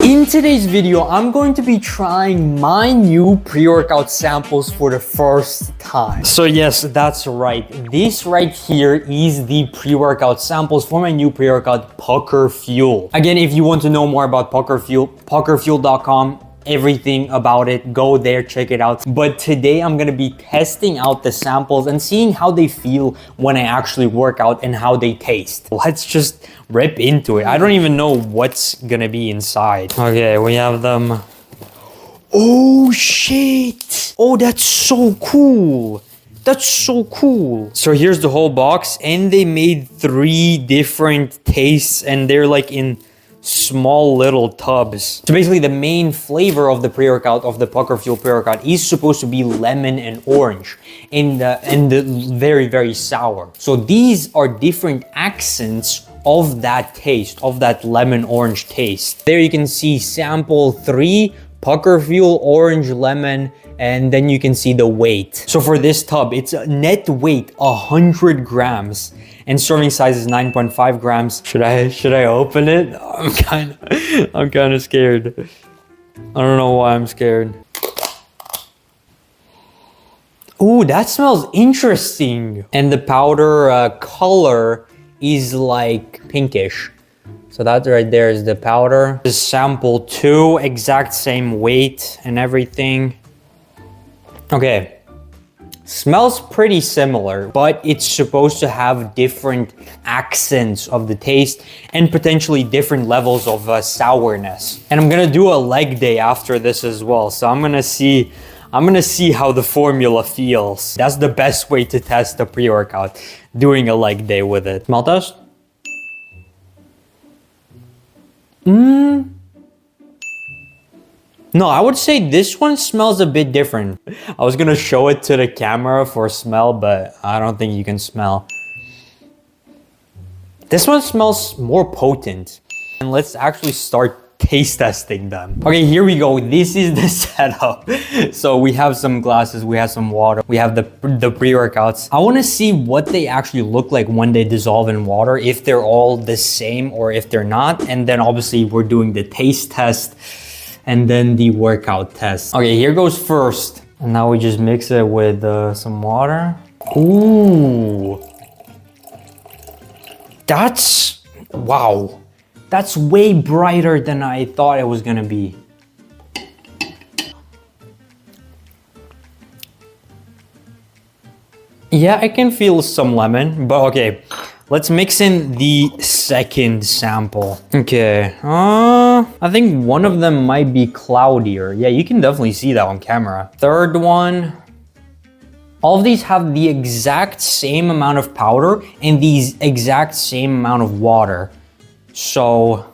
In today's video, I'm going to be trying my new pre-workout samples for the first time. So yes, that's right. This right here is the pre-workout samples for my new pre-workout Puckerfuel. Again, if you want to know more about Puckerfuel, puckerfuel.com. Everything about it, go there, check it out. But today I'm gonna be testing out the samples and seeing how they feel when I actually work out and how they taste. Let's just rip into it. I don't even know what's gonna be inside. Okay, we have them. Oh shit! Oh, that's so cool. That's so cool. So here's the whole box, and they made 3 different tastes, and they're like in small little tubs. So basically the main flavor of the pre-workout, of the Puckerfuel pre-workout, is supposed to be lemon and orange and the very sour. So these are different accents of that taste, of that lemon orange taste. There you can see sample 3, Puckerfuel orange lemon, and then you can see the weight. So for this tub, it's a net weight 100 grams and serving size is 9.5 grams. Should I open it? I'm kind of scared. I don't know why I'm scared. Ooh, that smells interesting. And the powder color is like pinkish. So that right there is the powder. This is sample 2, exact same weight and everything. Okay, smells pretty similar, but it's supposed to have different accents of the taste and potentially different levels of sourness. And I'm gonna do a leg day after this as well. So I'm gonna see how the formula feels. That's the best way to test the pre-workout, doing a leg day with it. Smell test? No, I would say this one smells a bit different. I was gonna show it to the camera for smell, but I don't think you can smell. This one smells more potent. And let's actually start taste testing them. Okay, here we go. This is the setup. So we have some glasses, we have some water, we have the pre-workouts. I wanna see what they actually look like when they dissolve in water, if they're all the same or if they're not. And then obviously we're doing the taste test and then the workout test. Okay, here goes first. And now we just mix it with some water. Ooh. That's, wow. That's way brighter than I thought it was gonna be. Yeah, I can feel some lemon, but okay. Let's mix in the second sample. Okay, I think one of them might be cloudier. Yeah, you can definitely see that on camera. Third one. All of these have the exact same amount of powder and the exact same amount of water. So,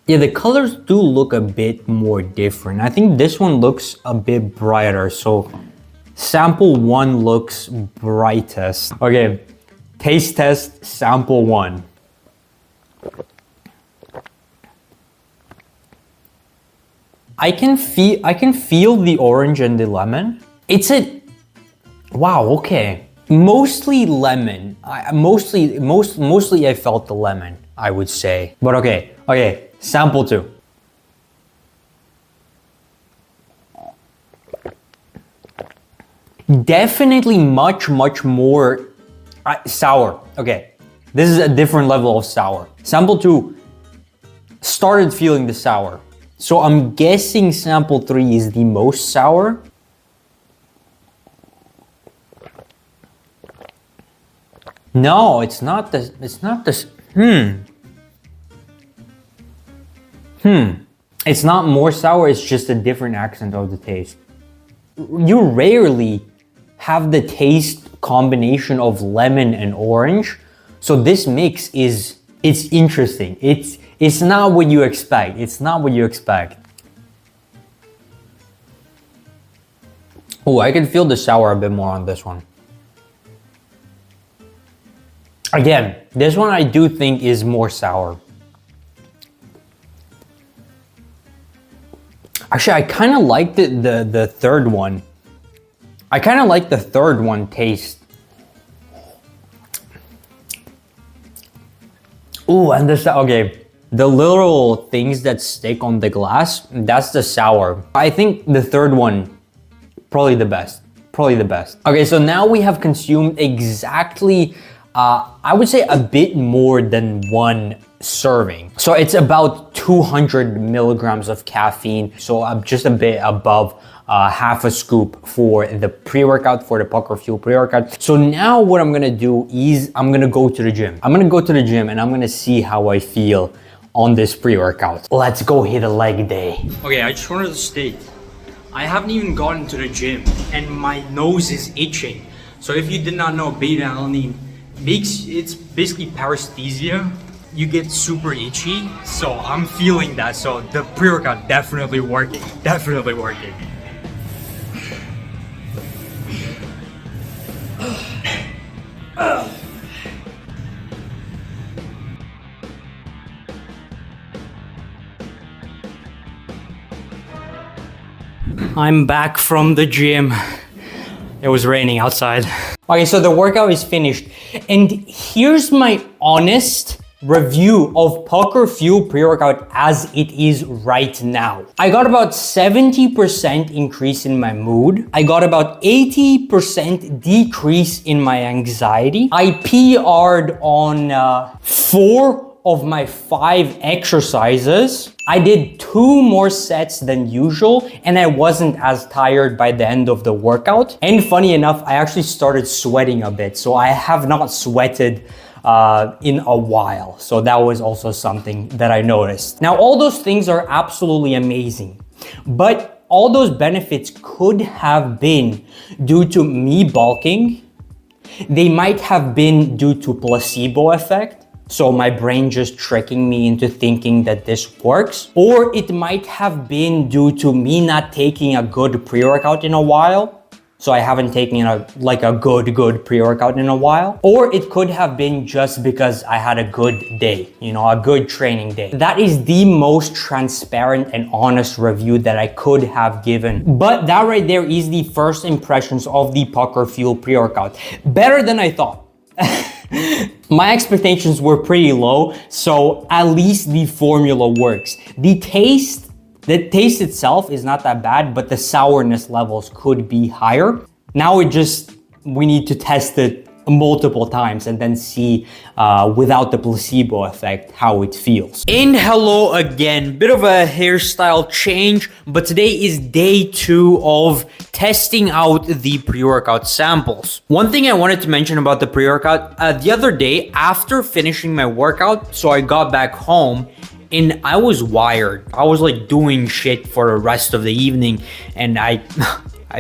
yeah, the colors do look a bit more different. I think this one looks a bit brighter. So, sample 1 looks brightest. Okay. Taste test, sample 1. I can feel the orange and the lemon. It's a, wow, okay. Mostly lemon. Mostly I felt the lemon, I would say. But okay, sample 2. Definitely much more sour. Okay, this is a different level of sour. Sample 2 started feeling the sour. So I'm guessing sample 3 is the most sour. No, it's not this. It's not more sour, it's just a different accent of the taste. You rarely have the taste combination of lemon and orange. So this mix it's interesting. It's not what you expect. It's not what you expect. Oh, I can feel the sour a bit more on this one. Again, this one I do think is more sour. Actually, I kind of like the third one. I kind of like the third one taste. Ooh, and this, okay. The little things that stick on the glass, that's the sour. I think the third one, probably the best. Probably the best. Okay, so now we have consumed exactly, I would say a bit more than one serving. So it's about 200 milligrams of caffeine. So I'm just a bit above half a scoop for the pre-workout, for the Puckerfuel pre-workout. So now what I'm gonna do is I'm gonna go to the gym. I'm gonna go to the gym and I'm gonna see how I feel on this pre-workout. Let's go hit a leg day. Okay, I just wanted to state, I haven't even gotten to the gym and my nose is itching. So if you did not know, beta-alanine it's basically paresthesia. You get super itchy, so I'm feeling that. So the pre-workout definitely working, definitely working. I'm back from the gym. It was raining outside. Okay, so the workout is finished. And here's my honest review of Puckerfuel pre-workout as it is right now. I got about 70% increase in my mood. I got about 80% decrease in my anxiety. I PR'd on 4 of my 5 exercises. I did 2 more sets than usual and I wasn't as tired by the end of the workout. And funny enough, I actually started sweating a bit. So I have not sweated in a while. So that was also something that I noticed. Now, all those things are absolutely amazing, but all those benefits could have been due to me bulking. They might have been due to placebo effect. So my brain just tricking me into thinking that this works. Or it might have been due to me not taking a good pre-workout in a while. So I haven't taken a good pre-workout in a while. Or it could have been just because I had a good day, you know, a good training day. That is the most transparent and honest review that I could have given. But that right there is the first impressions of the Puckerfuel pre-workout. Better than I thought. My expectations were pretty low, so at least the formula works. The taste itself is not that bad, but the sourness levels could be higher. Now we need to test it multiple times and then see without the placebo effect how it feels. And hello again, bit of a hairstyle change, but today is day 2 of testing out the pre-workout samples. One thing I wanted to mention about the pre-workout, the other day after finishing my workout, so I got back home and I was wired. I was like doing shit for the rest of the evening and I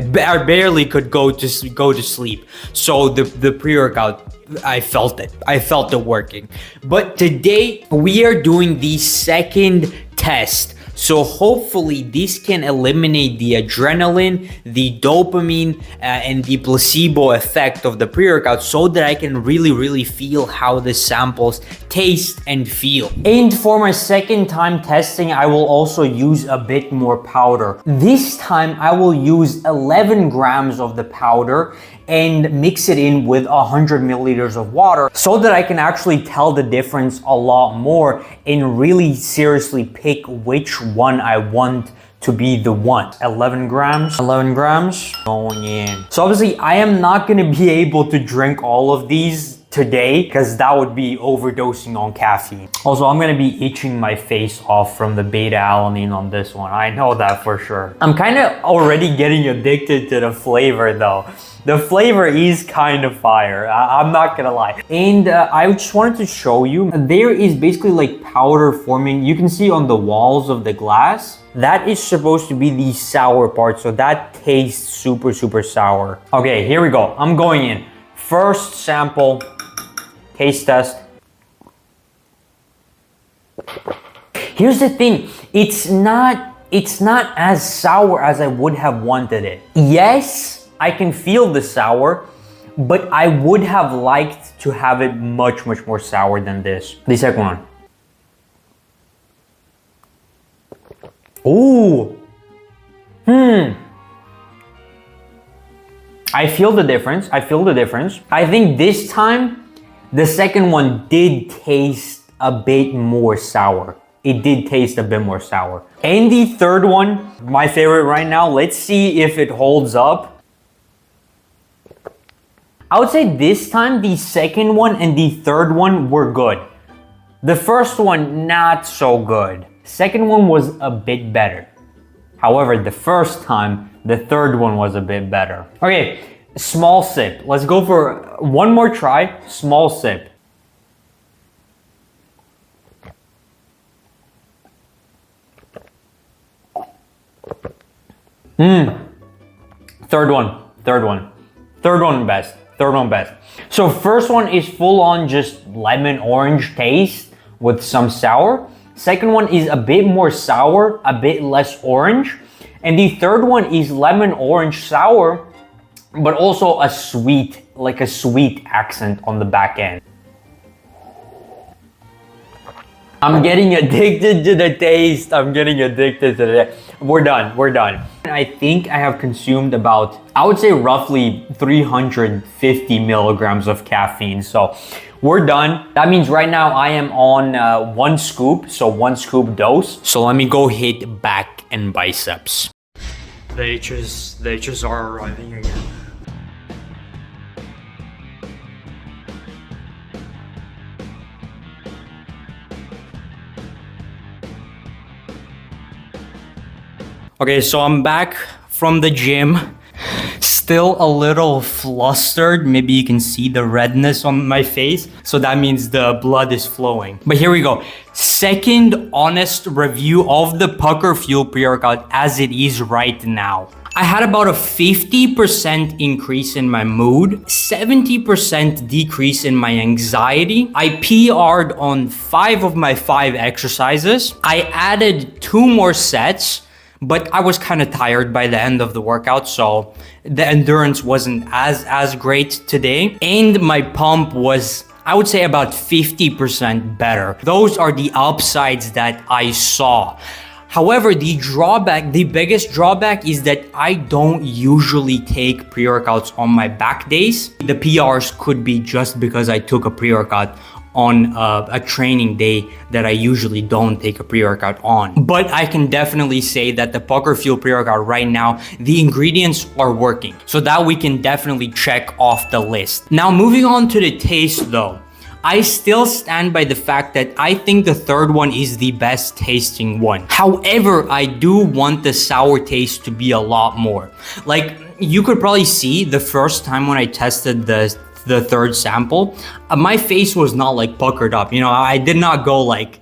barely could go to sleep. So the pre-workout, I felt it working. But today we are doing the second test. So hopefully this can eliminate the adrenaline, the dopamine, and the placebo effect of the pre-workout so that I can really feel how the samples taste and feel. And for my second time testing, I will also use a bit more powder. This time I will use 11 grams of the powder and mix it in with 100 milliliters of water so that I can actually tell the difference a lot more and really seriously pick which one I want to be the one. 11 grams going in. So obviously I am not gonna be able to drink all of these today because that would be overdosing on caffeine. Also, I'm gonna be itching my face off from the beta-alanine on this one. I know that for sure. I'm kind of already getting addicted to the flavor though. The flavor is kind of fire, I'm not gonna lie. And I just wanted to show you, there is basically like powder forming. You can see on the walls of the glass, that is supposed to be the sour part. So that tastes super sour. Okay, here we go, I'm going in. First sample, taste test. Here's the thing, it's not as sour as I would have wanted it. Yes, I can feel the sour, but I would have liked to have it much more sour than this. The second one. Ooh. I feel the difference. I think this time, the second one did taste a bit more sour. It did taste a bit more sour. And the third one, my favorite right now, let's see if it holds up. I would say this time the second one and the third one were good. The first one, not so good. Second one was a bit better. However, the first time, the third one was a bit better. Okay, small sip. Let's go for one more try, small sip. Third one best. So first one is full on just lemon orange taste with some sour. Second one is a bit more sour, a bit less orange. And the third one is lemon orange sour, but also a sweet, like a sweet accent on the back end. I'm getting addicted to the taste. We're done. I think I have consumed about, I would say roughly 350 milligrams of caffeine. So we're done. That means right now I am on one scoop dose. So let me go hit back and biceps. They just are arriving again. Okay, so I'm back from the gym. Still a little flustered. Maybe you can see the redness on my face. So that means the blood is flowing. But here we go. Second honest review of the Puckerfuel pre-workout as it is right now. I had about a 50% increase in my mood, 70% decrease in my anxiety. I PR'd on 5 of my 5 exercises. I added 2 more sets, but I was kind of tired by the end of the workout, so the endurance wasn't as great today. And my pump was, I would say, about 50% better. Those are the upsides that I saw. However, the biggest drawback is that I don't usually take pre-workouts on my back days. The PRs could be just because I took a pre-workout on a training day that I usually don't take a pre-workout on. But I can definitely say that the Puckerfuel pre-workout right now, the ingredients are working. So that we can definitely check off the list. Now moving on to the taste though. I still stand by the fact that I think the third one is the best tasting one. However, I do want the sour taste to be a lot more. Like, you could probably see the first time when I tested the third sample, my face was not like puckered up. You know, I did not go like,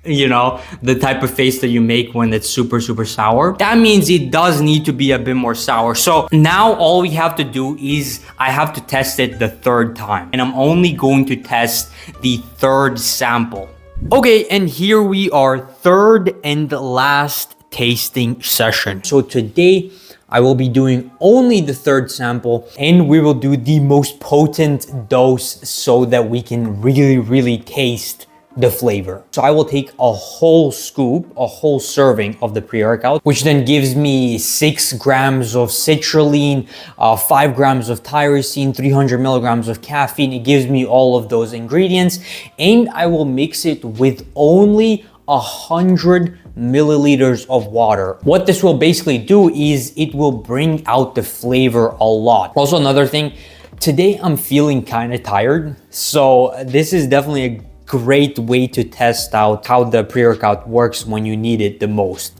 you know, the type of face that you make when it's super sour. That means it does need to be a bit more sour. So now all we have to do is I have to test it the third time, and I'm only going to test the third sample. Okay, and here we are, third and last tasting session. So today I will be doing only the third sample, and we will do the most potent dose so that we can really taste the flavor. So I will take a whole scoop, a whole serving of the pre-workout, which then gives me 6 grams of citrulline, 5 grams of tyrosine, 300 milligrams of caffeine. It gives me all of those ingredients, and I will mix it with only 100 milliliters of water. What this will basically do is it will bring out the flavor a lot. Also, another thing, today I'm feeling kind of tired, so this is definitely a great way to test out how the pre-workout works when you need it the most.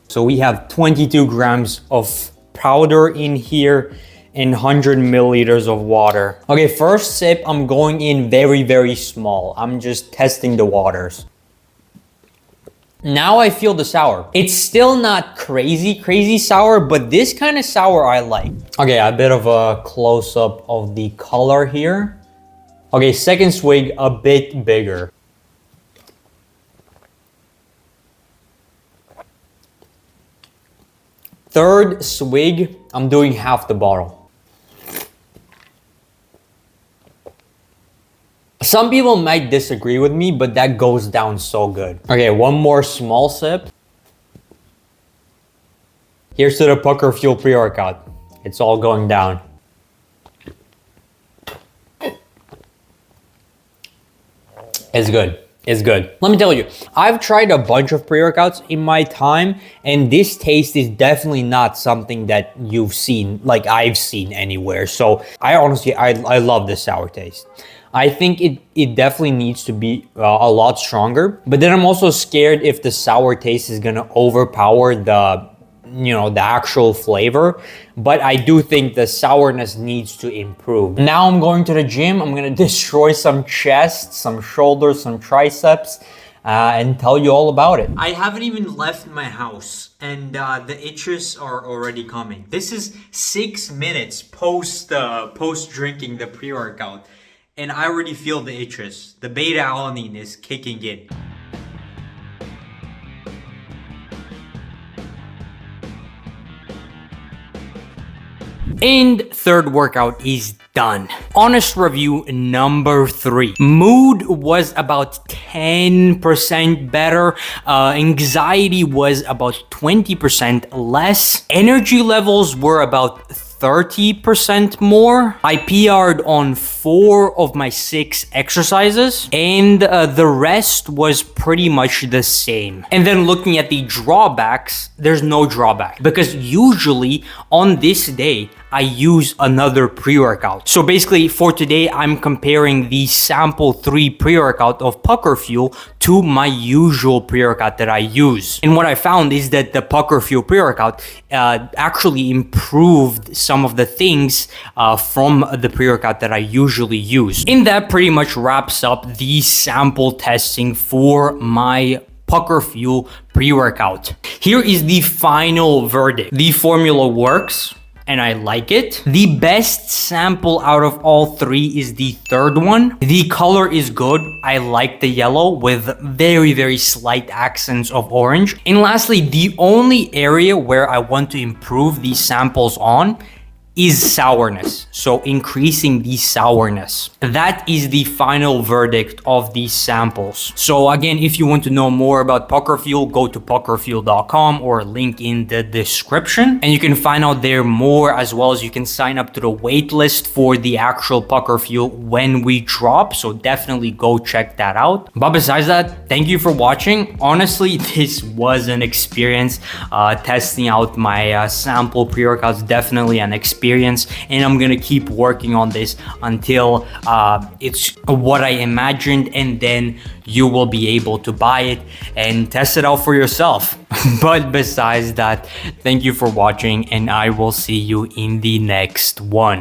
So we have 22 grams of powder in here and 100 milliliters of water. Okay, first sip, I'm going in very small. I'm just testing the waters. Now I feel the sour. It's still not crazy sour, but this kind of sour I like. Okay, a bit of a close-up of the color here. Okay, second swig, a bit bigger. Third swig, I'm doing half the bottle. Some people might disagree with me, but that goes down so good. Okay, one more small sip. Here's to the Puckerfuel pre-workout. It's all going down. It's good. It's good. Let me tell you, I've tried a bunch of pre-workouts in my time, and this taste is definitely not something that you've seen, like I've seen anywhere. So I honestly, I love this sour taste. I think it definitely needs to be a lot stronger, but then I'm also scared if the sour taste is gonna overpower the the actual flavor. But I do think the sourness needs to improve. Now I'm going to the gym. I'm gonna destroy some chest, some shoulders, some triceps, and tell you all about it. I haven't even left my house, and the itches are already coming. This is 6 minutes post drinking the pre-workout, and I already feel the itches. The beta alanine is kicking in. And third workout is done. Honest review number 3. Mood was about 10% better. Anxiety was about 20% less. Energy levels were about 30% more. I PR'd on 4 of my 6 exercises, and the rest was pretty much the same. And then looking at the drawbacks, there's no drawback, because usually on this day, I use another pre-workout. So basically for today, I'm comparing the sample 3 pre-workout of Puckerfuel to my usual pre-workout that I use. And what I found is that the Puckerfuel pre-workout actually improved some of the things from the pre-workout that I usually use. And that pretty much wraps up the sample testing for my Puckerfuel pre-workout. Here is the final verdict. The formula works, and I like it. The best sample out of all 3 is the third one. The color is good. I like the yellow with very, very slight accents of orange. And lastly, the only area where I want to improve these samples on is sourness. So increasing the sourness. That is the final verdict of these samples. So again, if you want to know more about Puckerfuel, go to puckerfuel.com or link in the description, and you can find out there more, as well as you can sign up to the wait list for the actual Puckerfuel when we drop. So definitely go check that out. But besides that, thank you for watching. Honestly, this was an experience. Testing out my sample pre-workouts, definitely an experience, and I'm gonna keep working on this until it's what I imagined, and then you will be able to buy it and test it out for yourself. But besides that, thank you for watching, and I will see you in the next one.